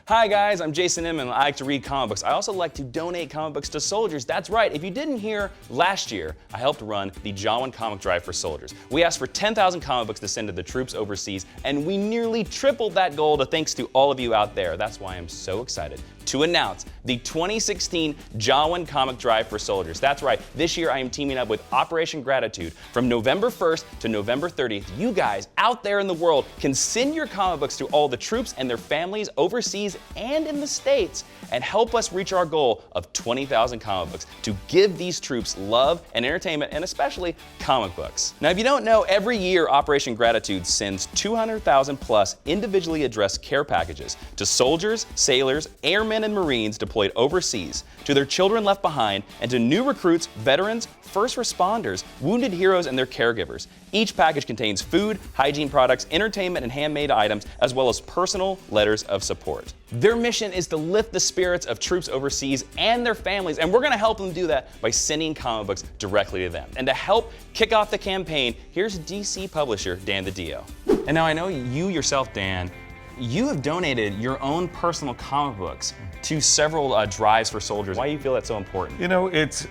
Hi guys, I'm Jason Inman. I like to read comic books. I also like to donate comic books to soldiers. That's right, if you didn't hear, last year I helped run the Jawiin Comic Drive for soldiers. We asked for 10,000 comic books to send to the troops overseas, and we nearly tripled that goal thanks to all of you out there. That's why I'm so excited to announce the 2016 Jawiin Comic Drive for soldiers. That's right, this year I am teaming up with Operation Gratitude. From November 1st to November 30th, you guys out there in the world can send your comic books to all the troops and their families overseas and in the States and help us reach our goal of 20,000 comic books to give these troops love and entertainment, and especially comic books. Now, if you don't know, every year Operation Gratitude sends 200,000 plus individually addressed care packages to soldiers, sailors, airmen, and Marines deployed overseas, to their children left behind, and to new recruits, veterans, first responders, wounded heroes, and their caregivers. Each package contains food, hygiene products, entertainment, and handmade items, as well as personal letters of support. Their mission is to lift the spirits of troops overseas and their families, and we're going to help them do that by sending comic books directly to them. And to help kick off the campaign, here's DC publisher Dan DiDio. And now I know you yourself, Dan, you have donated your own personal comic books to several drives for soldiers. Why do you feel that's so important? You know, it's,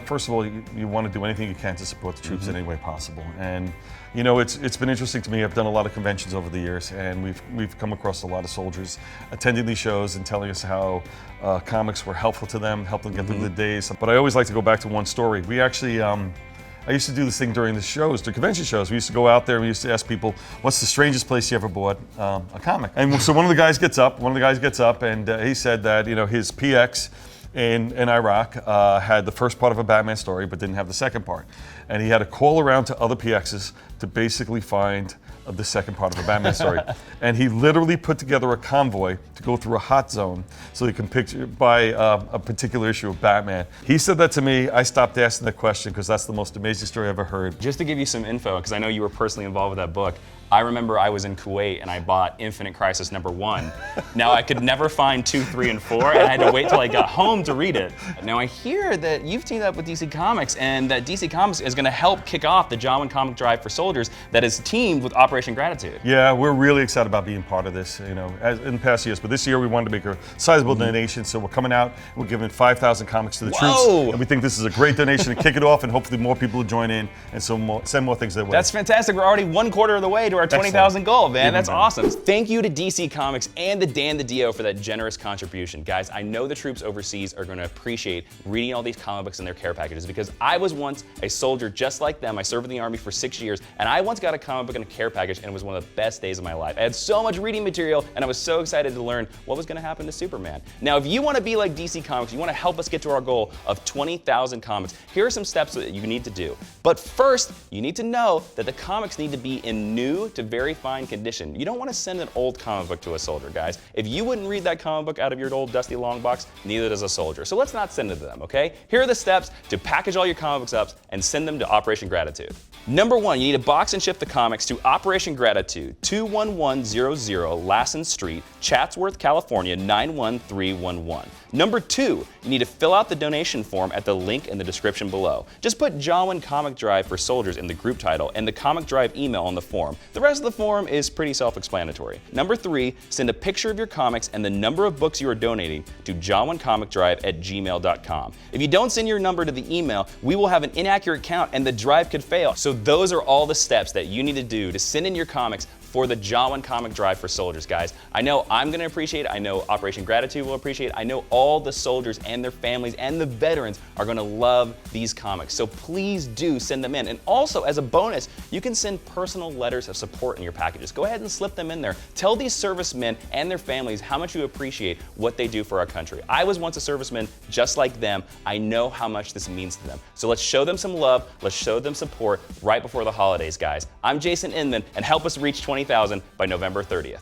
first of all, you want to do anything you can to support the troops in any way possible. And, you know, it's been interesting to me. I've done a lot of conventions over the years, and we've come across a lot of soldiers attending these shows and telling us how comics were helpful to them, helped them get through the days. But I always like to go back to one story. We actually, I used to do this thing during the shows, the convention shows. We used to go out there and we used to ask people, what's the strangest place you ever bought a comic? And so one of the guys gets up and he said that, you know, his PX in Iraq had the first part of a Batman story but didn't have the second part. And he had to call around to other PXs to basically find the second part of a Batman story. And he literally put together a convoy to go through a hot zone so he can buy a particular issue of Batman. He said that to me. I stopped asking the question because that's the most amazing story I've ever heard. Just to give you some info, because I know you were personally involved with that book, I remember I was in Kuwait and I bought Infinite Crisis #1. Now I could never find 2, 3, and 4, and I had to wait till I got home to read it. Now I hear that you've teamed up with DC Comics, and that DC Comics is going to help kick off the Jawiin Comic Drive for soldiers that is teamed with Operation Gratitude. Yeah, we're really excited about being part of this, you know, as in past years. But this year we wanted to make a sizable donation, so we're coming out, we're giving 5,000 comics to the troops. And we think this is a great donation to kick it off, and hopefully more people will join in and send more things their way. That's fantastic. We're already 1/4 of the way to our 20,000 goal, man. That's awesome. Thank you to DC Comics and to Dan DiDio for that generous contribution. Guys, I know the troops overseas are going to appreciate reading all these comic books in their care packages, because I was once a soldier just like them. I served in the Army for 6 years, and I once got a comic book in a care package, and it was one of the best days of my life. I had so much reading material, and I was so excited to learn what was going to happen to Superman. Now, if you want to be like DC Comics, you want to help us get to our goal of 20,000 comics, here are some steps that you need to do. But first, you need to know that the comics need to be in new to very fine condition. You don't want to send an old comic book to a soldier, guys. If you wouldn't read that comic book out of your old dusty long box, neither does a soldier. So let's not send it to them, okay? Here are the steps to package all your comic books up and send them to Operation Gratitude. Number 1, you need to box and ship the comics to Operation Gratitude, 21100 Lassen Street, Chatsworth, California, 91311. Number 2, you need to fill out the donation form at the link in the description below. Just put Jawiin Comic Drive for soldiers in the group title and the Comic Drive email on the form. The rest of the form is pretty self-explanatory. Number 3, send a picture of your comics and the number of books you are donating to jawiincomicdrive@gmail.com. If you don't send your number to the email, we will have an inaccurate count and the drive could fail. So those are all the steps that you need to do to send in your comics for the Jawiin Comic Drive for soldiers, guys. I know I'm going to appreciate it. I know Operation Gratitude will appreciate it. I know all the soldiers and their families and the veterans are going to love these comics. So please do send them in. And also, as a bonus, you can send personal letters of support in your packages. Go ahead and slip them in there. Tell these servicemen and their families how much you appreciate what they do for our country. I was once a serviceman just like them. I know how much this means to them. So let's show them some love. Let's show them support right before the holidays, guys. I'm Jason Inman, and help us reach 20,000 by November 30th.